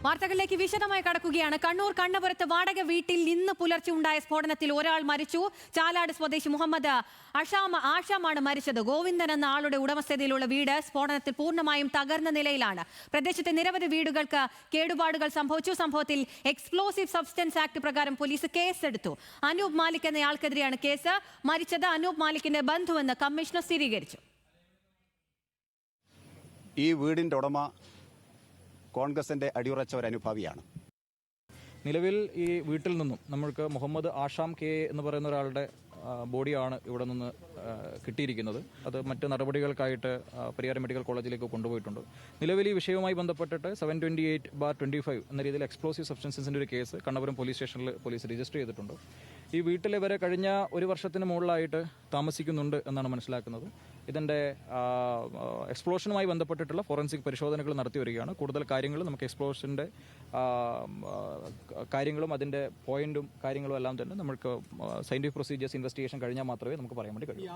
വാർത്തകളിലേക്ക് വിശദമായി കടക്കുകയാണ്. കണ്ണൂർ കണ്ണപുരത്ത് വാടക വീട്ടിൽ ഇന്ന് പുലർച്ചെ ഉണ്ടായ സ്ഫോടനത്തിൽ ഒരാൾ മരിച്ചു. ചാലാട് സ്വദേശി മുഹമ്മദ് ആഷാമാണ് മരിച്ചത്. ഗോവിന്ദൻ എന്ന ആളുടെ ഉടമസ്ഥതയിലുള്ള വീട് സ്ഫോടനത്തിൽ പൂർണ്ണമായും തകർന്ന നിലയിലാണ്. പ്രദേശത്തെ നിരവധി വീടുകൾക്ക് കേടുപാടുകൾ സംഭവിച്ചു. സംഭവത്തിൽ എക്സ്പ്ലോസീവ് സബ്സ്റ്റൻസ് ആക്ട് പ്രകാരം പോലീസ് കേസെടുത്തു. അനൂപ് മാലിക് എന്നയാൾക്കെതിരെയാണ് കേസ്. മരിച്ചത് അനൂപ് മാലിക്കിന്റെ ബന്ധുവെന്ന് കമ്മീഷണർ സ്ഥിരീകരിച്ചു. ഈ വീടിന്റെ ഉടമ കോൺഗ്രസിന്റെ അടിയുറച്ച ഒരു അനുഭാവിയാണ്. നിലവിൽ ഈ വീട്ടിൽ നിന്നും നമ്മൾക്ക് മുഹമ്മദ് ആഷാം കെ എന്ന് പറയുന്ന ഒരാളുടെ ബോഡിയാണ് ഇവിടെ നിന്ന് കിട്ടിയിരിക്കുന്നത്. അത് മറ്റ് നടപടികൾക്കായിട്ട് പരിയാരം മെഡിക്കൽ കോളേജിലേക്ക് കൊണ്ടുപോയിട്ടുണ്ട്. നിലവിൽ ഈ വിഷയവുമായി ബന്ധപ്പെട്ടിട്ട് 728/25 എന്ന രീതിയിൽ എക്സ്പ്ലോസീവ് സബ്സ്റ്റൻസിൻ്റെ ഒരു കേസ് കണ്ണപുരം പോലീസ് സ്റ്റേഷനിൽ പോലീസ് രജിസ്റ്റർ ചെയ്തിട്ടുണ്ട്. ഈ വീട്ടിൽ ഇവരെ കഴിഞ്ഞ ഒരു വർഷത്തിന് മുകളിലായിട്ട് താമസിക്കുന്നുണ്ട് എന്നാണ് മനസ്സിലാക്കുന്നത്. ഇതിൻ്റെ എക്സ്പ്ലോഷനുമായി ബന്ധപ്പെട്ടിട്ടുള്ള ഫോറൻസിക് പരിശോധനകൾ നടത്തി വരികയാണ്. കൂടുതൽ കാര്യങ്ങൾ നമുക്ക് എക്സ്പ്ലോഷൻ്റെ കാര്യങ്ങളും അതിൻ്റെ പോയിന്റും കാര്യങ്ങളും എല്ലാം തന്നെ നമുക്ക് സയൻറ്റിഫിക് പ്രൊസീജിയേഴ്സ് ഇൻവെസ്റ്റിഗേഷൻ കഴിഞ്ഞാൽ മാത്രമേ നമുക്ക് പറയാൻ വേണ്ടി കഴിയൂ.